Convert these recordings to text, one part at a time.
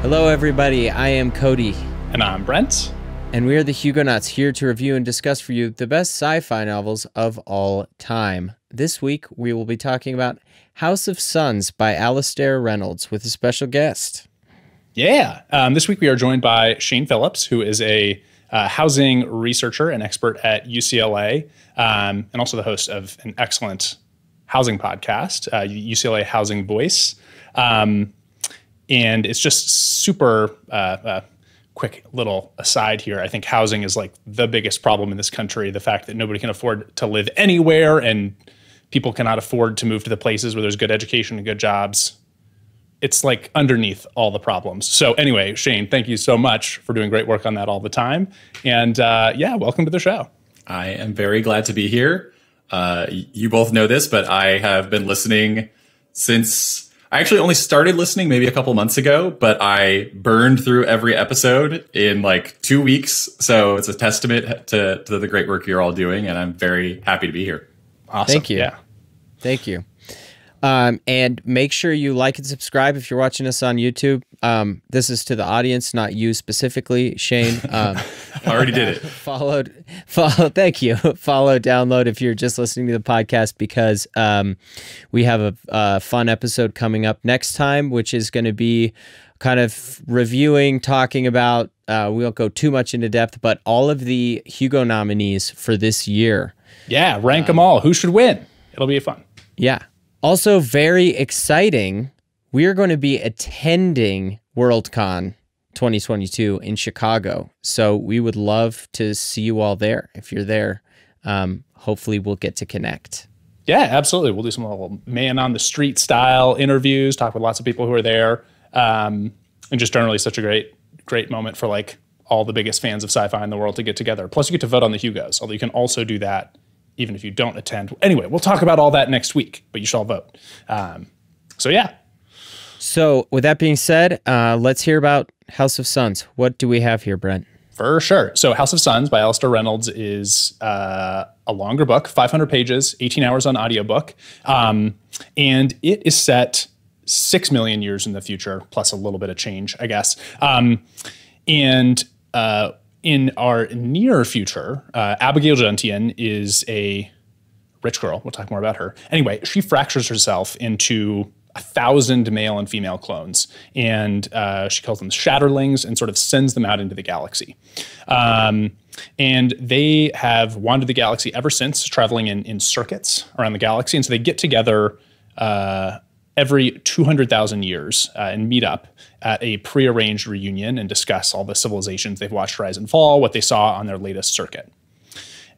Hello, everybody. I am Cody. And I'm Brent. And we are the Hugonauts, here to review and discuss for you the best sci-fi novels of all time. This week, we will be talking about House of Suns by Alastair Reynolds with a special guest. Yeah. This week, we are joined by Shane Phillips, who is a housing researcher and expert at UCLA, and also the host of an excellent housing podcast, UCLA Housing Voice. And it's just super quick little aside here. I think housing is like the biggest problem in this country. The fact that nobody can afford to live anywhere and people cannot afford to move to the places where there's good education and good jobs. It's like underneath all the problems. So anyway, Shane, thank you so much for doing great work on that all the time. And yeah, welcome to the show. I am very glad to be here. You both know this, but I have been listening since I actually only started listening maybe a couple months ago, but I burned through every episode in like 2 weeks. So it's a testament to the great work you're all doing. And I'm very happy to be here. Awesome. Thank you. Yeah. Thank you. And make sure you like and subscribe if you're watching us on YouTube. This is to the audience, not you specifically, Shane. I already did it. Follow, thank you. Follow, download if you're just listening to the podcast, because we have a fun episode coming up next time, which is going to be kind of reviewing, talking about, we won't go too much into depth, but all of the Hugo nominees for this year. Yeah, rank them all. Who should win? It'll be fun. Yeah. Also, very exciting, we are going to be attending Worldcon 2022 in Chicago. So we would love to see you all there. If you're there, hopefully we'll get to connect. Yeah, absolutely. We'll do some little man on the street style interviews, talk with lots of people who are there. And just generally such a great moment for like all the biggest fans of sci-fi in the world to get together. Plus you get to vote on the Hugos, although you can also do that even if you don't attend. Anyway, we'll talk about all that next week, but you should all vote. So yeah. So with that being said, let's hear about House of Suns. What do we have here, Brent? For sure. So House of Suns by Alastair Reynolds is a longer book, 500 pages, 18 hours on audiobook. And it is set 6 million years in the future, plus a little bit of change, I guess. In our near future, Abigail Gentian is a rich girl. We'll talk more about her. Anyway, she fractures herself into 1,000 male and female clones, and she calls them shatterlings and sort of sends them out into the galaxy. And they have wandered the galaxy ever since, traveling in circuits around the galaxy. And so they get together every 200,000 years and meet up at a prearranged reunion and discuss all the civilizations they've watched rise and fall, what they saw on their latest circuit.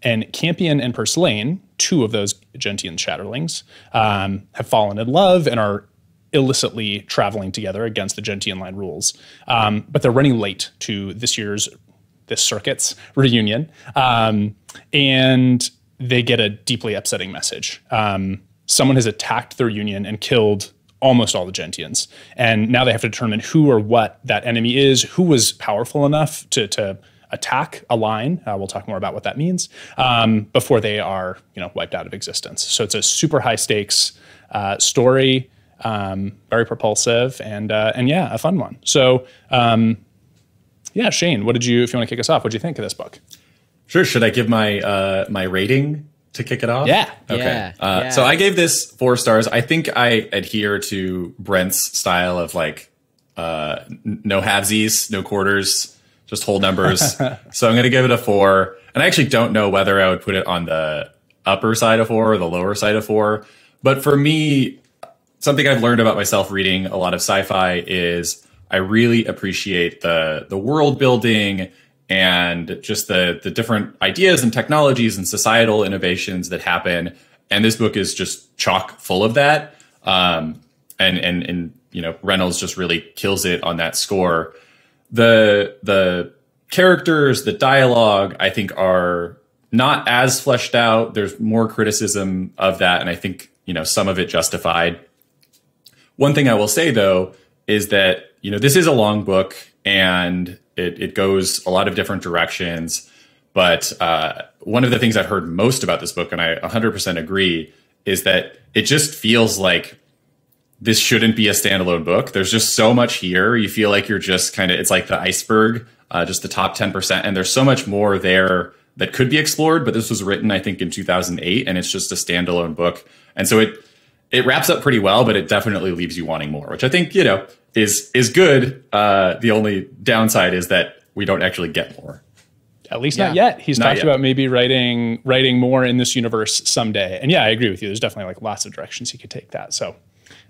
And Campian and Purslane, two of those Gentian shatterlings, have fallen in love and are illicitly traveling together against the Gentian line rules. But they're running late to this circuit's reunion. And they get a deeply upsetting message. Someone has attacked their union and killed almost all the Gentians. And now they have to determine who or what that enemy is, who was powerful enough to attack a line. We'll talk more about what that means before they are, wiped out of existence. So it's a super high stakes story, very propulsive, and yeah, a fun one. So yeah, Shane, if you want to kick us off, what did you think of this book? Sure. Should I give my rating to kick it off? Yeah. Okay. Yeah. So I gave this 4 stars. I think I adhere to Brent's style of like no halvesies, no quarters, just whole numbers. So I'm going to give it a 4. And I actually don't know whether I would put it on the upper side of 4 or the lower side of 4. But for me, something I've learned about myself reading a lot of sci-fi is I really appreciate the world building and just the different ideas and technologies and societal innovations that happen. And this book is just chock full of that. And Reynolds just really kills it on that score. The characters, the dialogue, I think are not as fleshed out. There's more criticism of that. And I think, some of it justified. One thing I will say though, is that, this is a long book and it goes a lot of different directions. But one of the things I've heard most about this book, and I 100% agree, is that it just feels like this shouldn't be a standalone book. There's just so much here. You feel like you're just kind of, it's like the iceberg, just the top 10%. And there's so much more there that could be explored, but this was written, I think, in 2008, and it's just a standalone book. And so it wraps up pretty well, but it definitely leaves you wanting more, which I think, you know, is good. The only downside is that we don't actually get more. At least not yet. He's talked about maybe writing more in this universe someday. And yeah, I agree with you. There's definitely like lots of directions he could take that. So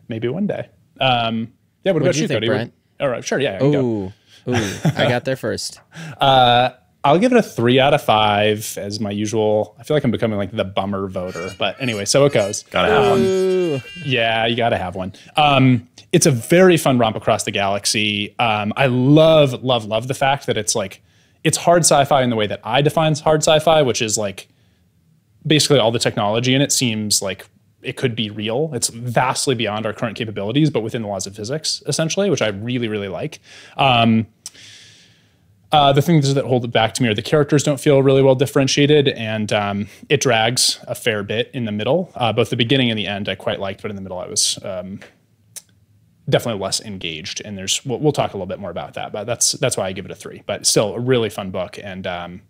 maybe one day. Yeah. What about you, Cody? Brent? All right. Sure. Yeah. Ooh, I got there first. I'll give it a 3 out of 5 as my usual. I feel like I'm becoming like the bummer voter, but anyway, so it goes. Gotta have one. Yeah, you gotta have one. It's a very fun romp across the galaxy. I love the fact that it's like, it's hard sci-fi in the way that I define hard sci-fi, which is like basically all the technology in it seems like it could be real. It's vastly beyond our current capabilities, but within the laws of physics, essentially, which I really, really like. The things that hold it back to me are the characters don't feel really well differentiated, and it drags a fair bit in the middle. Both the beginning and the end I quite liked, but in the middle I was definitely less engaged. And we'll talk a little bit more about that, but that's why I give it a 3. But still a really fun book, and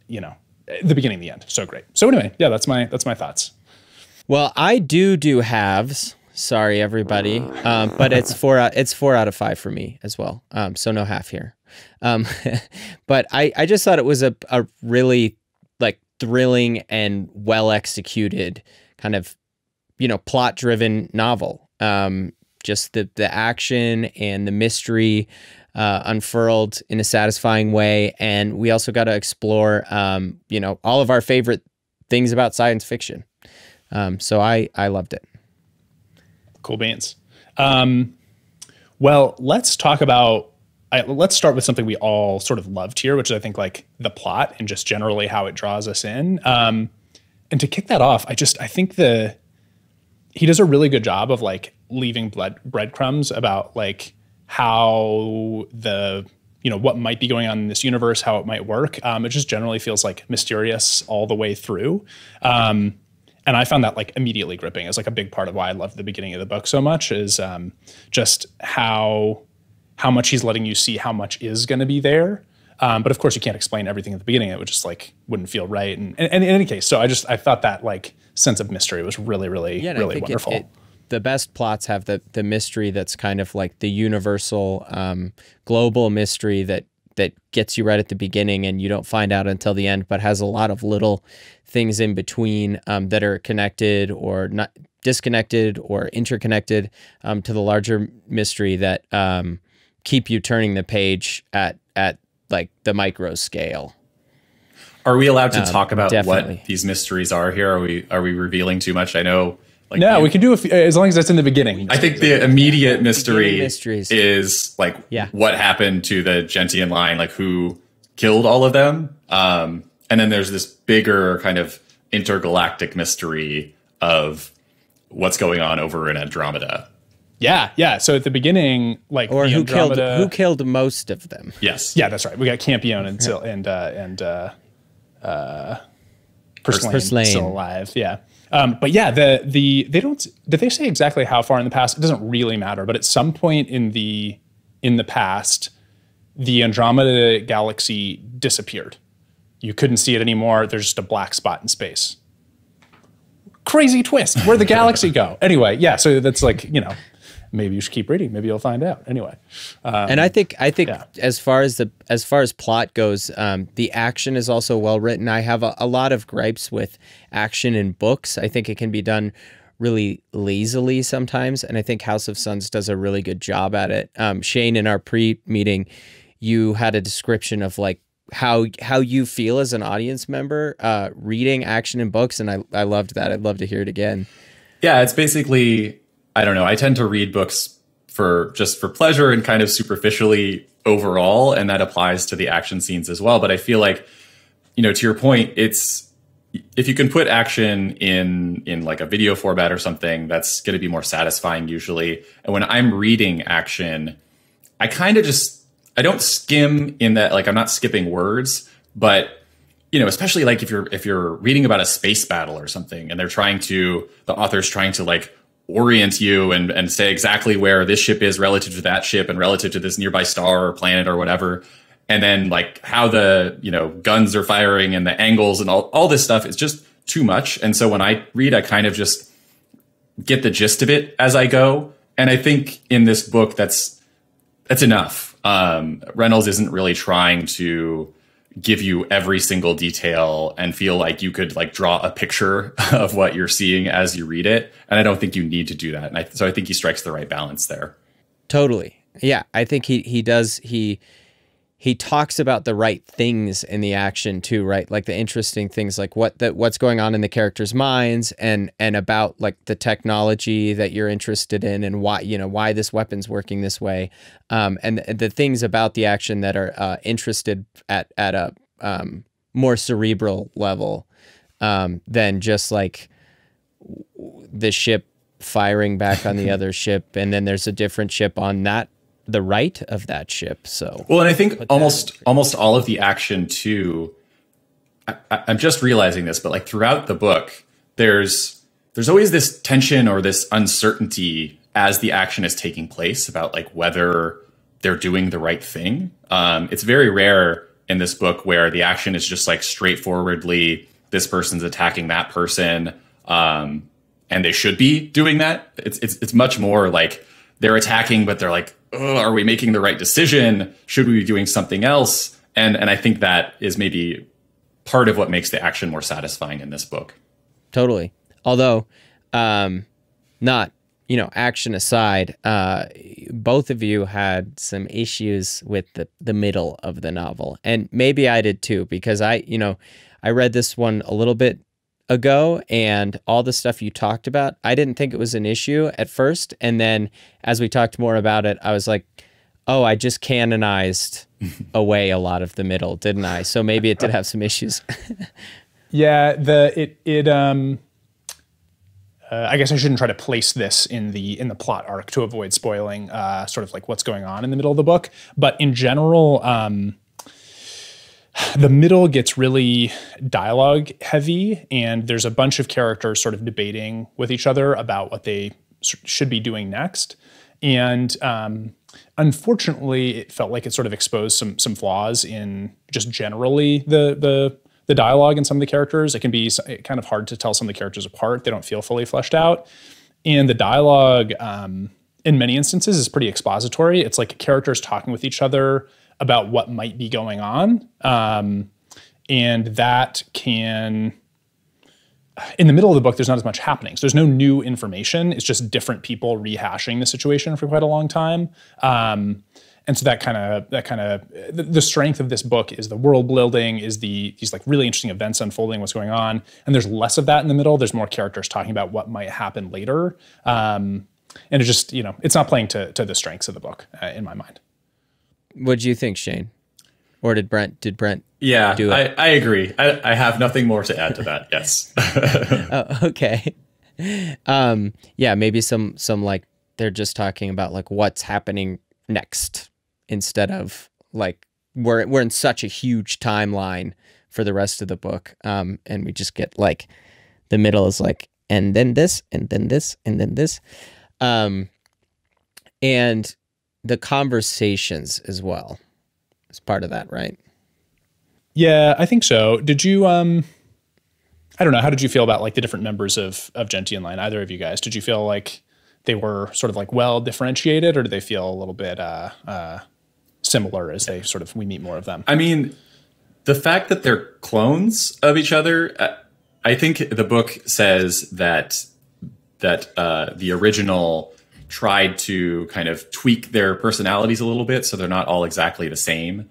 you know, the beginning and the end, so great. So anyway, yeah, that's my thoughts. Well, I do halves. Sorry, everybody, but it's 4 out of 5 for me as well. So no half here. But I just thought it was a really like thrilling and well executed kind of, you know, plot driven novel. Just the action and the mystery unfurled in a satisfying way, and we also got to explore you know, all of our favorite things about science fiction. So I loved it. Cool beans. Well, let's talk about. Let's start with something we all sort of loved here, which is I think like the plot and just generally how it draws us in. And to kick that off, I think he does a really good job of like leaving breadcrumbs about like how you know, what might be going on in this universe, how it might work. It just generally feels like mysterious all the way through. And I found that like immediately gripping as like a big part of why I love the beginning of the book so much is just how much he's letting you see how much is going to be there. But of course you can't explain everything at the beginning. It would just like wouldn't feel right. And in any case, so I thought that like sense of mystery was really wonderful. The best plots have the mystery that's kind of like the universal global mystery that gets you right at the beginning and you don't find out until the end, but has a lot of little things in between that are connected or not disconnected or interconnected to the larger mystery that keep you turning the page at like the micro scale. Are we allowed to talk about definitely. What these mysteries are here? Are we revealing too much? I know. Like, no, we can do as long as that's in the beginning. I think the immediate mystery is like what happened to the Gentian line, like who killed all of them. And then there's this bigger kind of intergalactic mystery of what's going on over in Andromeda. Yeah. So at the beginning, like, or who killed most of them? Yes. Yeah, that's right. We got Campian and Purslane still alive. Yeah. But yeah, they don't. Did they say exactly how far in the past? It doesn't really matter. But at some point in the past, the Andromeda galaxy disappeared. You couldn't see it anymore. There's just a black spot in space. Crazy twist. Where'd the galaxy go? Anyway, yeah. So that's like, you know, maybe you should keep reading. Maybe you'll find out. Anyway, and I think as far as plot goes, the action is also well written. I have a lot of gripes with action in books. I think it can be done really lazily sometimes, and I think House of Suns does a really good job at it. Shane, in our pre-meeting, you had a description of like how you feel as an audience member reading action in books, and I loved that. I'd love to hear it again. Yeah, it's basically, I don't know, I tend to read books for pleasure and kind of superficially overall, and that applies to the action scenes as well. But I feel like, you know, to your point, it's, if you can put action in like a video format or something, that's going to be more satisfying usually. And when I'm reading action, I kind of I don't skim in that, like I'm not skipping words, but you know, especially like if you're reading about a space battle or something and the author's trying to like orient you and say exactly where this ship is relative to that ship and relative to this nearby star or planet or whatever. And then like how the, guns are firing and the angles and all this stuff is just too much. And so when I read, I kind of just get the gist of it as I go. And I think in this book, that's enough. Reynolds isn't really trying to give you every single detail and feel like you could like draw a picture of what you're seeing as you read it. And I don't think you need to do that. And so I think he strikes the right balance there. Totally. Yeah. I think he does. He talks about the right things in the action too, right? Like the interesting things, like what's going on in the characters' minds and about like the technology that you're interested in and why this weapon's working this way. And the things about the action that are interested at a more cerebral level than just like the ship firing back on the other ship. And then there's a different ship on the right of that ship. So well, and I think almost all of the action too, I'm just realizing this, but like throughout the book, there's always this tension or this uncertainty as the action is taking place about like whether they're doing the right thing. It's very rare in this book where the action is just like straightforwardly this person's attacking that person, and they should be doing that. It's much more like they're attacking, but they're like, oh, are we making the right decision? Should we be doing something else? And I think that is maybe part of what makes the action more satisfying in this book. Totally. Although, not, action aside, both of you had some issues with the middle of the novel. And maybe I did too, because I read this one a little bit ago, and all the stuff you talked about, I didn't think it was an issue at first. And then as we talked more about it, I was like, oh, I just canonized away a lot of the middle, didn't I? So maybe it did have some issues. Yeah, I guess I shouldn't try to place this in the plot arc to avoid spoiling sort of like what's going on in the middle of the book. But in general, the middle gets really dialogue heavy, and there's a bunch of characters sort of debating with each other about what they should be doing next. And unfortunately, it felt like it sort of exposed some flaws in just generally the dialogue in some of the characters. It can be kind of hard to tell some of the characters apart. They don't feel fully fleshed out. And the dialogue, in many instances, is pretty expository. It's like characters talking with each other about what might be going on. And that can, in the middle of the book, there's not as much happening. So there's no new information. It's just different people rehashing the situation for quite a long time. And so that kind of the strength of this book is the world building, is these like really interesting events unfolding, what's going on. And there's less of that in the middle. There's more characters talking about what might happen later. And it just, it's not playing to the strengths of the book in my mind. What do you think, Shane? Or did Brent do it? I agree. I have nothing more to add to that. Yes. Oh, okay. Yeah, maybe some like they're just talking about like what's happening next instead of like we're in such a huge timeline for the rest of the book. And we just get like the middle is like, and then this, and then this, and then this. And the conversations as well is part of that, right? Yeah, I think so. Did you, I don't know, how did you feel about like the different members of Gentian line, either of you guys? Did you feel like they were sort of like well differentiated, or did they feel a little bit similar as we meet more of them? I mean, the fact that they're clones of each other, I think the book says that the original tried to kind of tweak their personalities a little bit so they're not all exactly the same.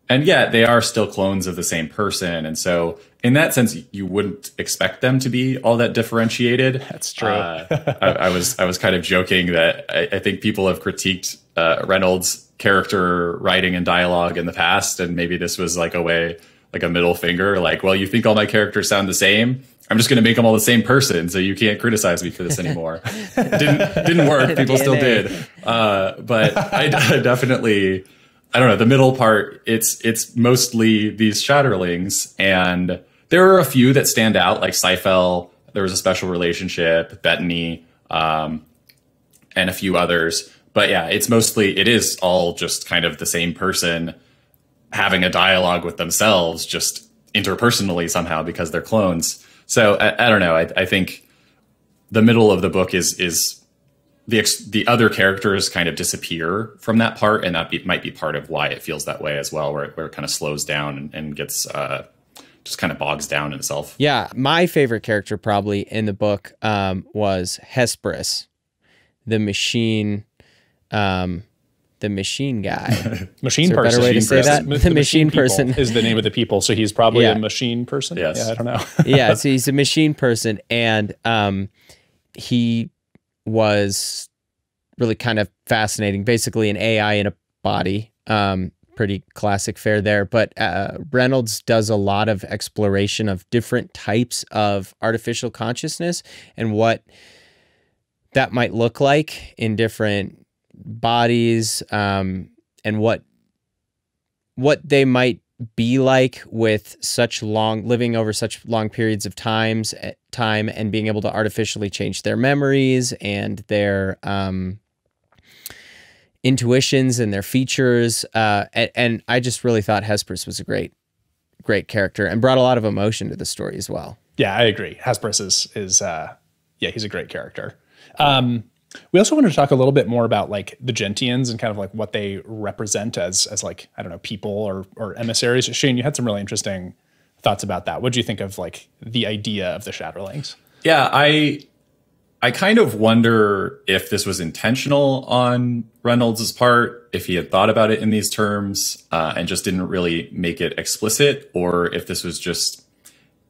And yet they are still clones of the same person. And so in that sense, you wouldn't expect them to be all that differentiated. That's true. I was kind of joking that I think people have critiqued Reynolds' character writing and dialogue in the past. And maybe this was like a middle finger, like, well, you think all my characters sound the same? I'm just going to make them all the same person, so you can't criticize me for this anymore. Didn't work. People still did. But I definitely, I don't know, the middle part, it's mostly these shatterlings. And there are a few that stand out, like Seifel, there was a special relationship, Bettany. and a few others. But yeah, it is all just kind of the same person having a dialogue with themselves, just interpersonally somehow because they're clones. So I don't know. I think the middle of the book is the other characters kind of disappear from that part, and that might be part of why it feels that way as well, where it kind of slows down and gets just kind of bogs down in itself. Yeah, my favorite character probably in the book was Hesperus, the machine. The machine guy. Machine person. Better way to say that? The machine person is the name of the people. So he's probably a machine person. Yes. Yeah, I don't know. Yeah, so he's a machine person, and he was really kind of fascinating. Basically, an AI in a body. Pretty classic fare there. But Reynolds does a lot of exploration of different types of artificial consciousness and what that might look like in different bodies, and what they might be like with living over such long periods of time and being able to artificially change their memories and their intuitions and their features. And I just really thought Hesperus was a great character and brought a lot of emotion to the story as well. Yeah, I agree. Hesperus is he's a great character. We also wanted to talk a little bit more about like the Gentians and kind of like what they represent as like, I don't know, people or emissaries. Shane, you had some really interesting thoughts about that. What do you think of like the idea of the shatterlings? Yeah, I kind of wonder if this was intentional on Reynolds' part, if he had thought about it in these terms and just didn't really make it explicit, or if this was just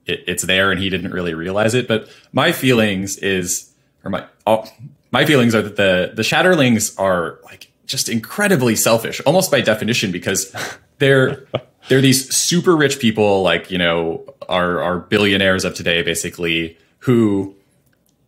it's there and he didn't really realize it. But my feelings are that the shatterlings are like just incredibly selfish, almost by definition, because they're these super rich people, like, you know, are billionaires of today, basically, who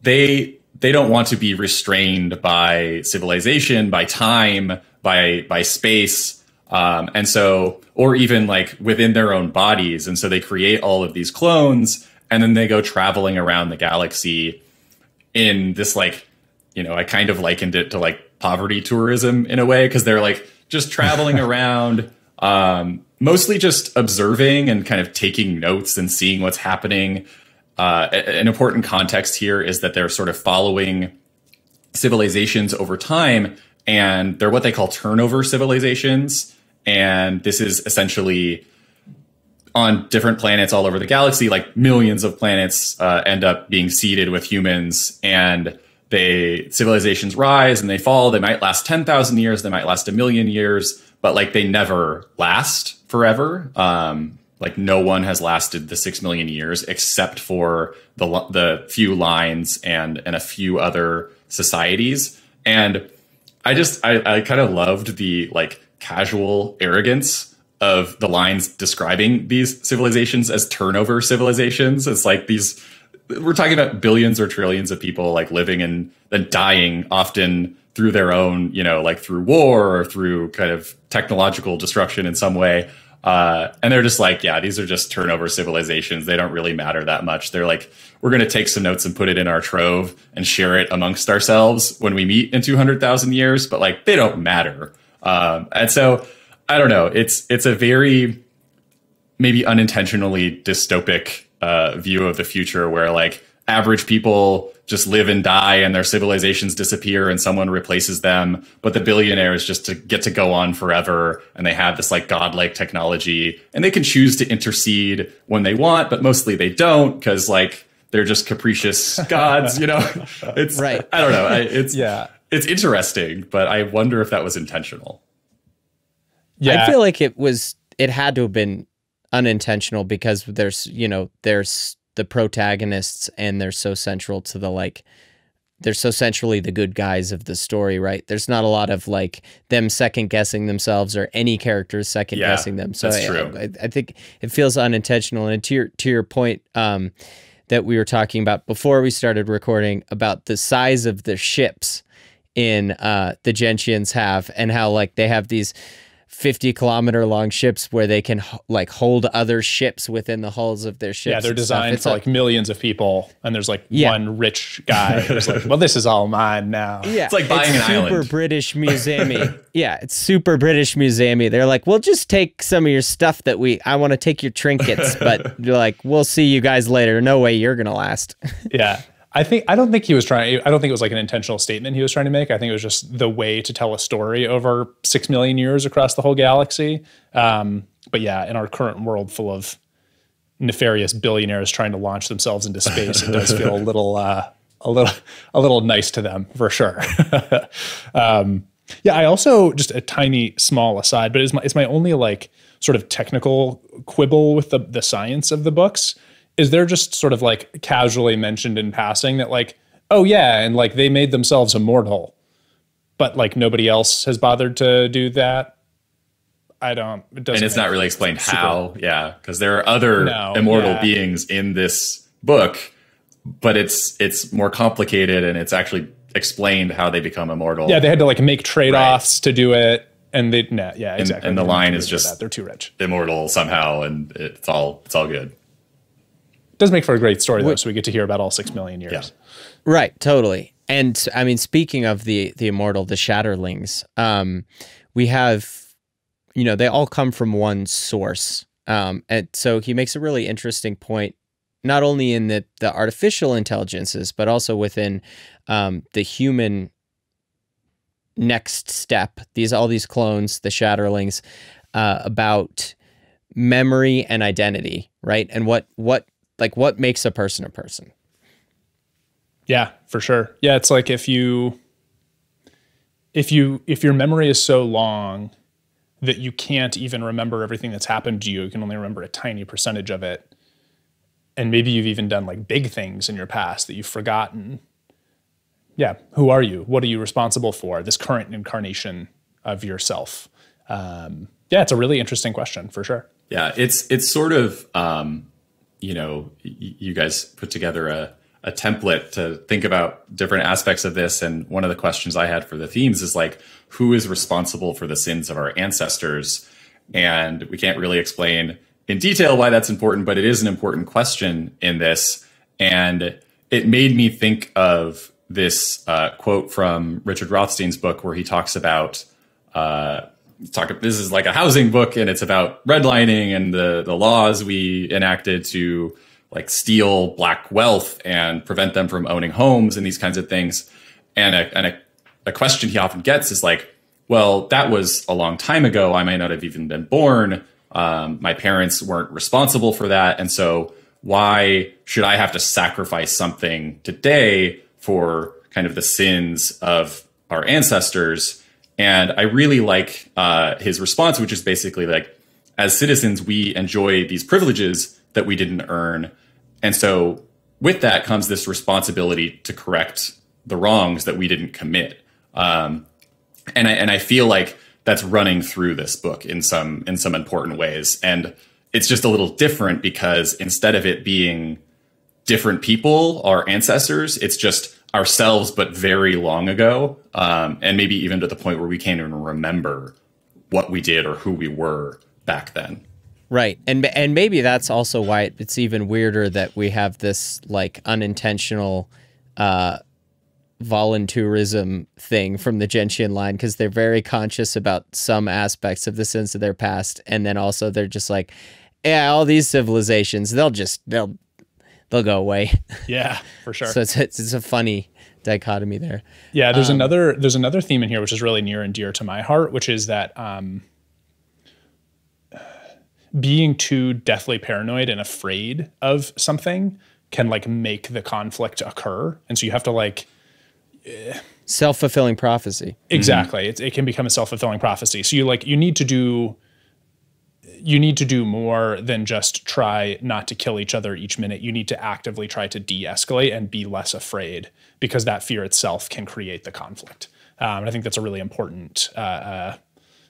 they don't want to be restrained by civilization, by time, by space, and so, or even like within their own bodies, and so they create all of these clones, and then they go traveling around the galaxy in this, like, you know, I kind of likened it to like poverty tourism in a way, because they're like just traveling around, mostly just observing and kind of taking notes and seeing what's happening. An important context here is that they're sort of following civilizations over time, and they're what they call turnover civilizations. And this is essentially on different planets all over the galaxy, like millions of planets end up being seeded with humans, and civilizations rise and they fall. They might last 10,000 years. They might last 1,000,000 years, but like they never last forever. Like no one has lasted the 6 million years except for the few lines and a few other societies. And I kind of loved the like casual arrogance of the lines describing these civilizations as turnover civilizations. It's like we're talking about billions or trillions of people like living and then dying, often through their own, you know, like through war or through kind of technological destruction in some way. And they're just like, yeah, these are just turnover civilizations. They don't really matter that much. They're like, we're going to take some notes and put it in our trove and share it amongst ourselves when we meet in 200,000 years, but like, they don't matter. And so I don't know. It's a very maybe unintentionally dystopic view of the future, where like average people just live and die and their civilizations disappear and someone replaces them, but the billionaires just to get to go on forever, and they have this like godlike technology, and they can choose to intercede when they want, but mostly they don't, because like they're just capricious gods, you know. It's right. I don't know. It's interesting, but I wonder if that was intentional. Yeah, I feel like it had to have been unintentional, because there's the protagonists, and they're so central to they're so centrally the good guys of the story, right? There's not a lot of like them second guessing themselves, or any characters second guessing them. So that's true. I think it feels unintentional. And to your point that we were talking about before we started recording, about the size of the ships in the Gentians have, and how like they have these 50-kilometer long ships where they can like hold other ships within the hulls of their ships. Yeah, they're designed for like millions of people, and there's like one rich guy who's like, well, this is all mine now. Yeah, it's like buying an island. Super British museum-y. Yeah, it's super British museum-y. They're like, we'll just take some of your stuff I want to take your trinkets, but you're like, we'll see you guys later. No way you're gonna last. Yeah. I don't think it was like an intentional statement he was trying to make. I think it was just the way to tell a story over 6 million years across the whole galaxy. But yeah, in our current world full of nefarious billionaires trying to launch themselves into space, it does feel a little nice to them for sure. Yeah, I also, just a tiny small aside, but it's my only like sort of technical quibble with the science of the books. Is there just sort of like casually mentioned in passing that like, oh yeah, and like they made themselves immortal, but like nobody else has bothered to do that? It doesn't. And it's not really explained how, because there are other immortal beings in this book, but it's more complicated, and it's actually explained how they become immortal. Yeah, they had to like make trade-offs to do it, and exactly. And the line is just they're too rich, immortal somehow, and it's all good. Does make for a great story though, so we get to hear about all 6 million years. Yeah. Right, totally. And I mean, speaking of the immortal, the shatterlings, we have, they all come from one source. And so he makes a really interesting point, not only in the artificial intelligences, but also within the human next step. All these clones, the shatterlings, about memory and identity, right? And what makes a person a person? Yeah, for sure. Yeah, it's like if your memory is so long that you can't even remember everything that's happened to you, you can only remember a tiny percentage of it. And maybe you've even done like big things in your past that you've forgotten. Yeah, who are you? What are you responsible for? This current incarnation of yourself. It's a really interesting question for sure. Yeah, it's sort of you guys put together a template to think about different aspects of this. And one of the questions I had for the themes is like, who is responsible for the sins of our ancestors? And we can't really explain in detail why that's important, but it is an important question in this. And it made me think of this quote from Richard Rothstein's book where he talks about, this is like a housing book, and it's about redlining and the laws we enacted to like steal black wealth and prevent them from owning homes and these kinds of things. And a question he often gets is like, well, that was a long time ago. I might not have even been born. My parents weren't responsible for that. And so why should I have to sacrifice something today for kind of the sins of our ancestors? And I really like his response, which is basically like, as citizens, we enjoy these privileges that we didn't earn. And so with that comes this responsibility to correct the wrongs that we didn't commit. And I feel like that's running through this book in some important ways. And it's just a little different because instead of it being different people, our ancestors, it's just ourselves, but very long ago. And maybe even to the point where we can't even remember what we did or who we were back then. Right. And maybe that's also why it's even weirder that we have this like unintentional volunteerism thing from the Gentian line, because they're very conscious about some aspects of the sins of their past. And then also they're just like, yeah, all these civilizations, they'll go away. Yeah, for sure. So it's a funny dichotomy there. Yeah, there's another theme in here which is really near and dear to my heart, which is that being too deathly paranoid and afraid of something can like make the conflict occur. And so you have to like self-fulfilling prophecy. Exactly. It can become a self-fulfilling prophecy. So you need to do more than just try not to kill each other each minute. You need to actively try to de-escalate and be less afraid, because that fear itself can create the conflict. And I think that's a really important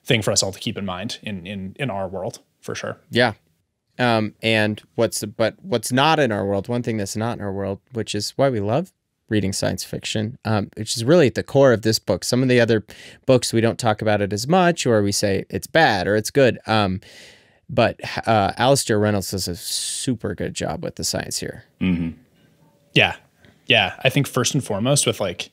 thing for us all to keep in mind in our world, for sure. Yeah. And what's not in our world, one thing that's not in our world, which is why we love reading science fiction, which is really at the core of this book. Some of the other books, we don't talk about it as much, or we say it's bad or it's good. But Alastair Reynolds does a super good job with the science here. Mm-hmm. Yeah. Yeah. I think first and foremost with like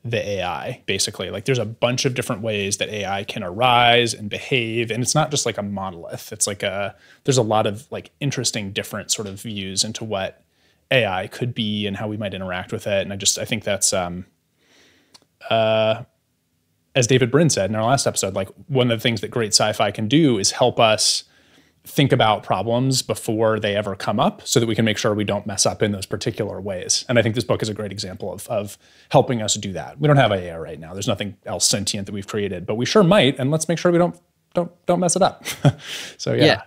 the AI, basically, like there's a bunch of different ways that AI can arise and behave. And it's not just like a monolith. It's like there's a lot of like interesting, different sort of views into what AI could be and how we might interact with it. And I think that's, as David Brin said in our last episode, like one of the things that great sci-fi can do is help us think about problems before they ever come up so that we can make sure we don't mess up in those particular ways. And I think this book is a great example of helping us do that. We don't have AI right now. There's nothing else sentient that we've created, but we sure might. And let's make sure we don't mess it up. So yeah.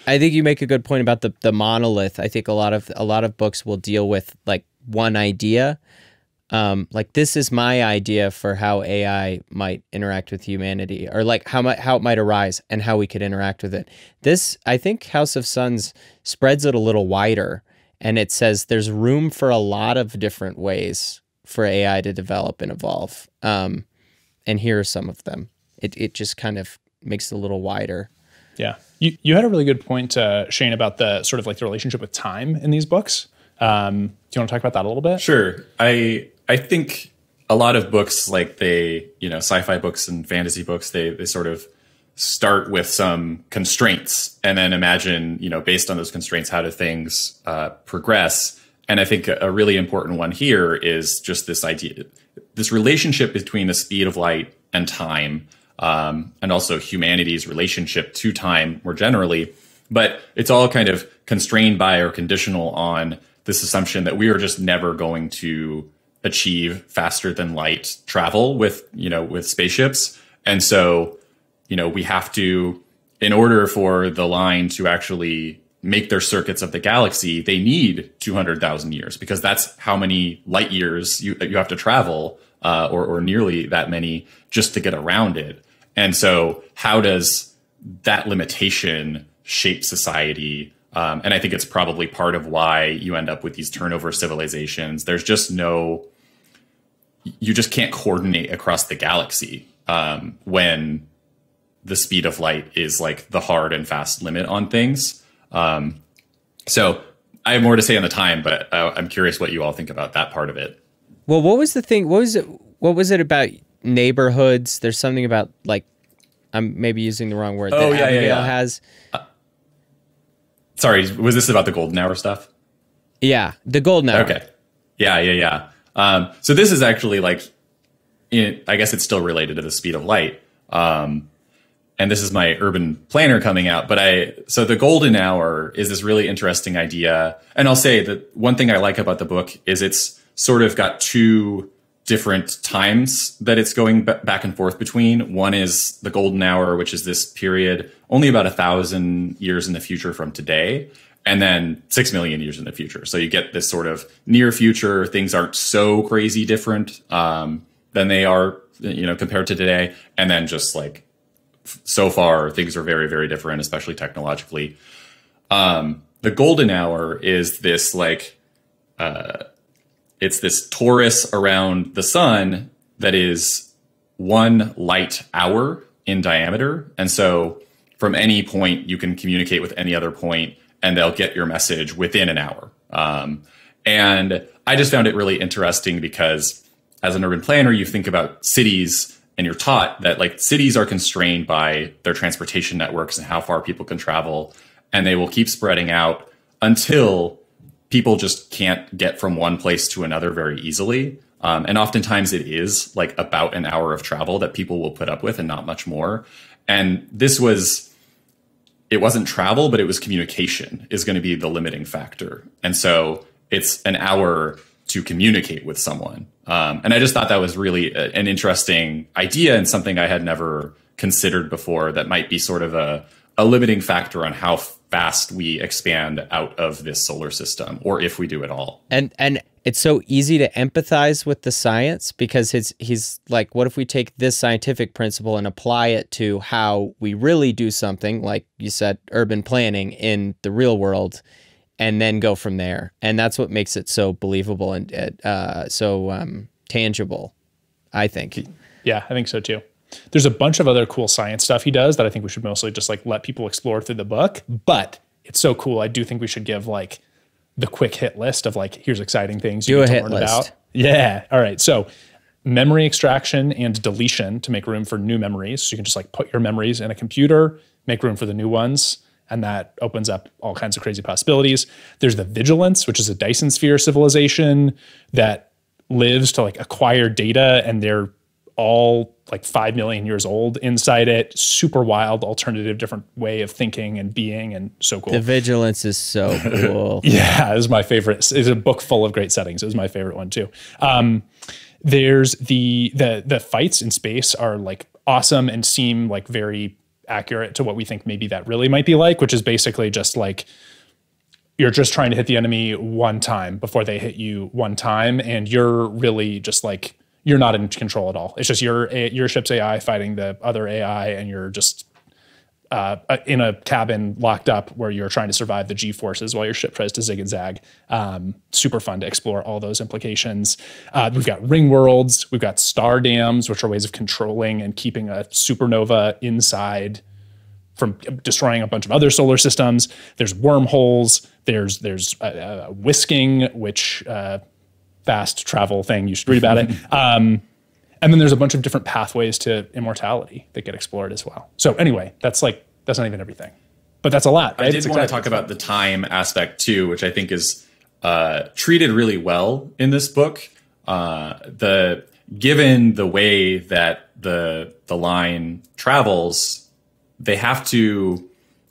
I think you make a good point about the monolith. I think a lot of books will deal with like one idea. Like this is my idea for how AI might interact with humanity, or like how it might arise and how we could interact with it. This, I think House of Suns spreads it a little wider, and it says there's room for a lot of different ways for AI to develop and evolve. And here are some of them. It just kind of makes it a little wider. Yeah. You had a really good point, Shane, about the sort of like the relationship with time in these books. Do you want to talk about that a little bit? Sure. I think a lot of books, like sci-fi books and fantasy books, they sort of start with some constraints and then imagine, based on those constraints, how do things progress. And I think a really important one here is just this idea, this relationship between the speed of light and time, and also humanity's relationship to time more generally. But it's all kind of constrained by or conditional on this assumption that we are just never going to achieve faster than light travel with spaceships. And so, we have to, in order for the line to actually make their circuits of the galaxy, they need 200,000 years, because that's how many light years you have to travel, or nearly that many, just to get around it. And so how does that limitation shape society? And I think it's probably part of why you end up with these turnover civilizations. There's just you just can't coordinate across the galaxy when the speed of light is like the hard and fast limit on things. So I have more to say on the time, but I'm curious what you all think about that part of it. Well, what was the thing? What was it about neighborhoods? There's something about like, I'm maybe using the wrong word. Oh, that Abigail has. Sorry, was this about the golden hour stuff? Yeah, the golden hour. Okay. Yeah. So this is actually like, I guess it's still related to the speed of light. And this is my urban planner coming out. So the golden hour is this really interesting idea. And I'll say that one thing I like about the book is it's sort of got two different times that it's going back and forth between. One is the golden hour, which is this period only about 1,000 years in the future from today, and then 6 million years in the future. So you get this sort of near future. Things aren't so crazy different than they are, compared to today. And then just like so far, things are very, very different, especially technologically. The golden hour is this like, it's this torus around the sun that is 1 light hour in diameter. And so from any point, you can communicate with any other point and they'll get your message within an hour. And I just found it really interesting because as an urban planner, you think about cities and you're taught that like cities are constrained by their transportation networks and how far people can travel. And they will keep spreading out until people just can't get from one place to another very easily. And oftentimes it is like about an hour of travel that people will put up with and not much more. And it wasn't travel, but it was communication is going to be the limiting factor. And so it's an hour to communicate with someone. And I just thought that was really an interesting idea and something I had never considered before that might be sort of a limiting factor on how fast we expand out of this solar system, or if we do at all. And it's so easy to empathize with the science because he's like, what if we take this scientific principle and apply it to how we really do something, like you said, urban planning in the real world, and then go from there. And that's what makes it so believable and so tangible, I think. Yeah, I think so too. There's a bunch of other cool science stuff he does that I think we should mostly just like let people explore through the book. But it's so cool. I do think we should give like the quick hit list of like, here's exciting things you need to learn about. Yeah. All right. So memory extraction and deletion to make room for new memories. So you can just like put your memories in a computer, make room for the new ones. And that opens up all kinds of crazy possibilities. There's the vigilance, which is a Dyson sphere civilization that lives to like acquire data, and they're all like 5 million years old inside it. Super wild, alternative, different way of thinking and being, and so cool. The vigilance is so cool. Yeah, it was my favorite. It's a book full of great settings. It was my favorite one too. There's the fights in space are like awesome and seem like very accurate to what we think maybe that really might be like, which is basically just like you're just trying to hit the enemy one time before they hit you one time, and you're really just like, you're not in control at all. It's just your ship's AI fighting the other AI, and you're just in a cabin locked up where you're trying to survive the G-forces while your ship tries to zig and zag. Super fun to explore all those implications. We've got ring worlds. We've got star dams, which are ways of controlling and keeping a supernova inside from destroying a bunch of other solar systems. There's wormholes. There's whisking, which fast travel thing. You should read about it. And then there's a bunch of different pathways to immortality that get explored as well. So anyway, that's not even everything, but that's a lot. Right? I did want to talk about the time aspect too, which I think is treated really well in this book. Given the way that the line travels, they have to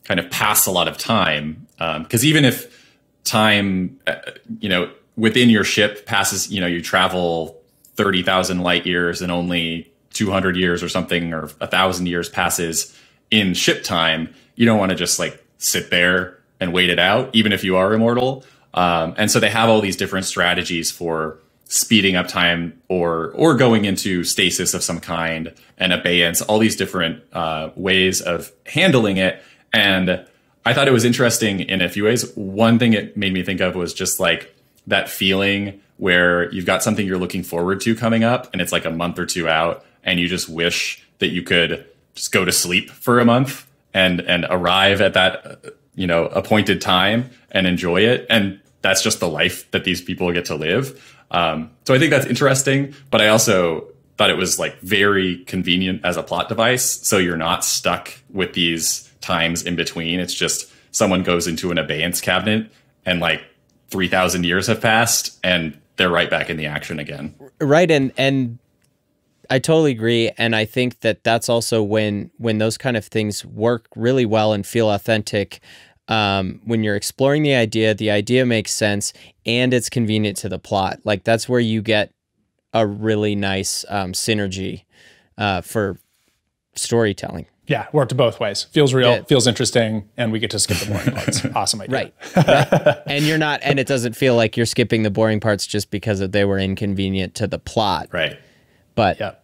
kind of pass a lot of time, because even if time, within your ship passes, you travel 30,000 light years and only 200 years or something, or 1,000 years passes in ship time, you don't want to just like sit there and wait it out, even if you are immortal. And so they have all these different strategies for speeding up time or going into stasis of some kind and abeyance, all these different ways of handling it. And I thought it was interesting in a few ways. One thing it made me think of was just like that feeling where you've got something you're looking forward to coming up, and it's like a month or two out, and you just wish that you could just go to sleep for a month and arrive at that, appointed time and enjoy it. And that's just the life that these people get to live. So I think that's interesting, but I also thought it was like very convenient as a plot device. So you're not stuck with these times in between. It's just someone goes into an abeyance cabinet and like 3,000 years have passed and they're right back in the action again. Right. And I totally agree. And I think that that's also when those kind of things work really well and feel authentic. When you're exploring the idea makes sense and it's convenient to the plot. Like that's where you get a really nice synergy for storytelling. Yeah, worked both ways. Feels real, feels interesting, and we get to skip the boring parts. Awesome idea. Right. And it doesn't feel like you're skipping the boring parts just because they were inconvenient to the plot. Right. But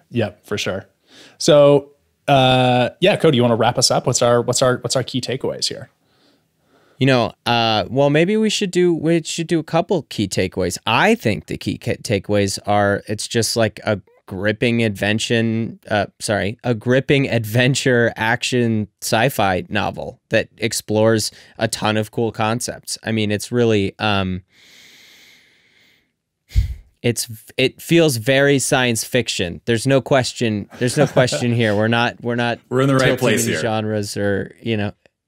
Yep, for sure. So, Cody, you want to wrap us up? What's our key takeaways here? Well, maybe we should do a couple key takeaways. I think the key takeaways are it's just like a gripping adventure action sci-fi novel that explores a ton of cool concepts. I mean, it's really it feels very science fiction. There's no question here. We're in the right place here. Genres or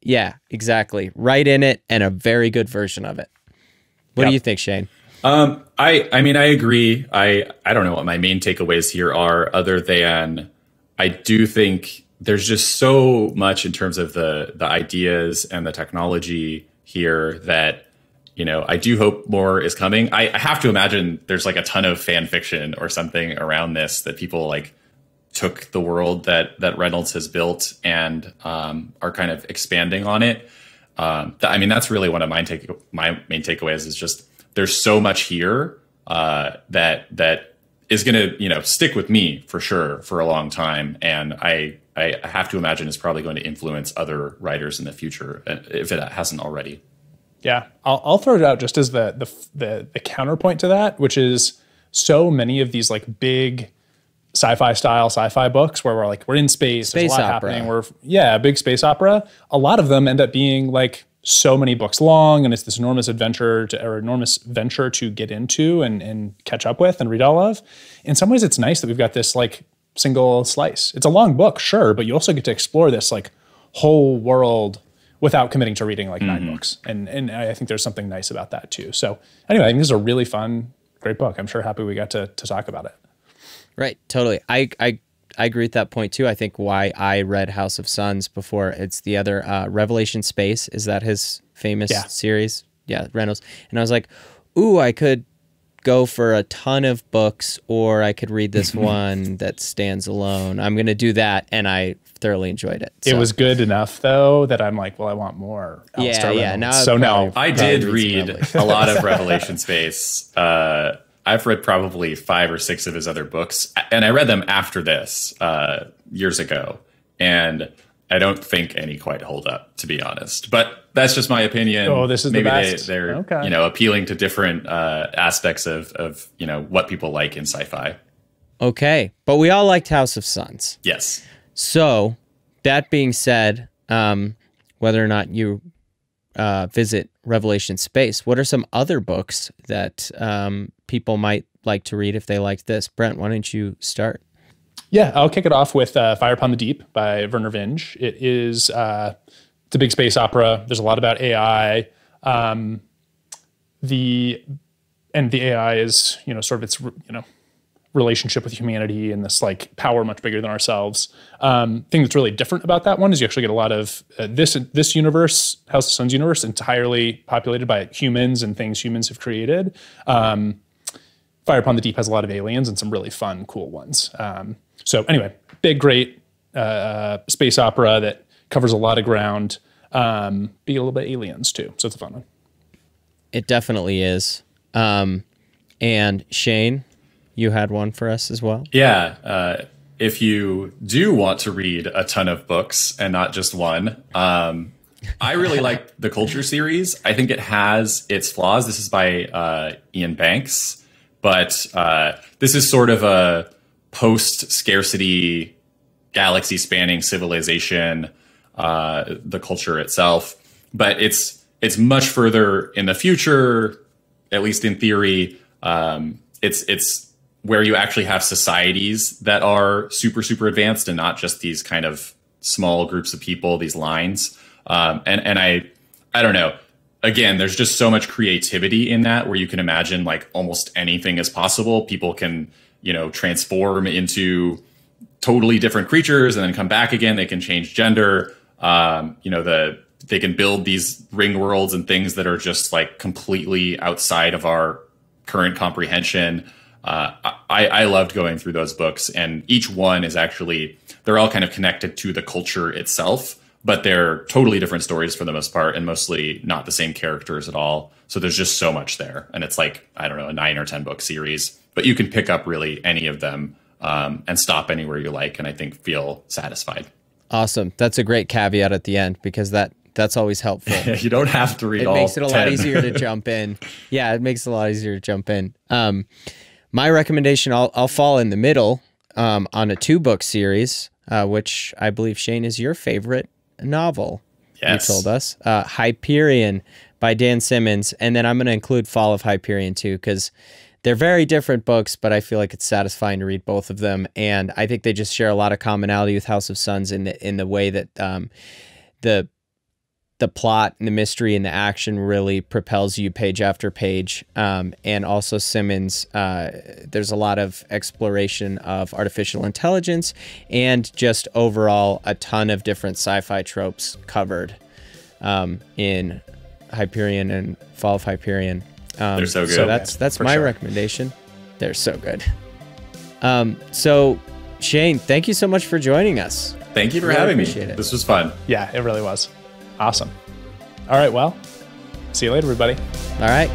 yeah, exactly. Right in it, and a very good version of it. What do you think, Shane? I mean, I agree. I don't know what my main takeaways here are, other than I do think there's just so much in terms of the ideas and the technology here that, I do hope more is coming. I have to imagine there's like a ton of fan fiction or something around this that people like took the world that Reynolds has built and are kind of expanding on it. I mean, that's really one of my main takeaways is just there's so much here that is going to stick with me for sure for a long time, and I have to imagine it's probably going to influence other writers in the future if it hasn't already. Yeah, I'll throw it out just as the counterpoint to that, which is so many of these like big sci-fi books where we're in space, there's a lot happening. Big space opera. A lot of them end up being like so many books long, and it's this enormous venture to get into and catch up with and read all of. In some ways, it's nice that we've got this like single slice. It's a long book, sure, but you also get to explore this like whole world without committing to reading like 9 books. And I think there's something nice about that too. So anyway, I think this is a really fun, great book. I'm sure happy we got to talk about it. Right, totally. I agree with that point too. I think why I read House of Suns before it's the other Revelation Space. Is that his famous series? Yeah, Reynolds. And I was like, ooh, I could go for a ton of books, or I could read this one that stands alone. I'm going to do that, and I thoroughly enjoyed it. So. It was good enough though that I'm like, well, I want more. Alastair Reynolds. Now I did read a lot of Revelation Space. I've read probably 5 or 6 of his other books, and I read them after this years ago, and I don't think any quite hold up, to be honest. But that's just my opinion. Oh, this is maybe the best. they're appealing to different aspects of what people like in sci-fi. Okay, but we all liked House of Suns. Yes. So that being said, whether or not you visit Revelation Space, what are some other books that people might like to read if they liked this? Brent, why don't you start? Yeah, I'll kick it off with Fire Upon the Deep by Werner Vinge. It is it's a big space opera. There's a lot about AI. The AI is sort of its relationship with humanity and this like power much bigger than ourselves. Thing that's really different about that one is you actually get a lot of this universe, House of Suns universe, entirely populated by humans and things humans have created. Fire Upon the Deep has a lot of aliens and some really fun, cool ones. So anyway, big, great space opera that covers a lot of ground. Be a little bit aliens too, so it's a fun one. It definitely is. And Shane, you had one for us as well? Yeah. If you do want to read a ton of books and not just one, I really like the Culture series. I think it has its flaws. This is by Ian Banks, but this is sort of a post-scarcity, galaxy-spanning civilization, the Culture itself. But it's much further in the future, at least in theory. It's where you actually have societies that are super, super advanced and not just these kind of small groups of people, these lines. And I don't know. Again, there's just so much creativity in that where you can imagine like almost anything is possible. People can, transform into totally different creatures and then come back again. They can change gender. They can build these ring worlds and things that are just like completely outside of our current comprehension. I loved going through those books, and each one is actually, they're all kind of connected to the Culture itself, but they're totally different stories for the most part and mostly not the same characters at all. So there's just so much there. And it's like, I don't know, a 9 or 10 book series, but you can pick up really any of them and stop anywhere you like, and I think feel satisfied. Awesome. That's a great caveat at the end, because that's always helpful. You don't have to read all 10. It makes it a lot easier to jump in. Yeah, it makes it a lot easier to jump in. My recommendation, I'll fall in the middle on a 2-book series, which I believe, Shane, is your favorite novel. Yes. You told us. Hyperion by Dan Simmons. And then I'm going to include Fall of Hyperion too, because they're very different books, but I feel like it's satisfying to read both of them. And I think they just share a lot of commonality with House of Suns in the way that the plot and the mystery and the action really propels you page after page. And also Simmons, there's a lot of exploration of artificial intelligence and just overall a ton of different sci-fi tropes covered in Hyperion and Fall of Hyperion. They're so good. So that's my recommendation. They're so good. So Shane, thank you so much for joining us. Thank you for having me. It. This was fun. Yeah, it really was. Awesome. All right, well, see you later, everybody. All right.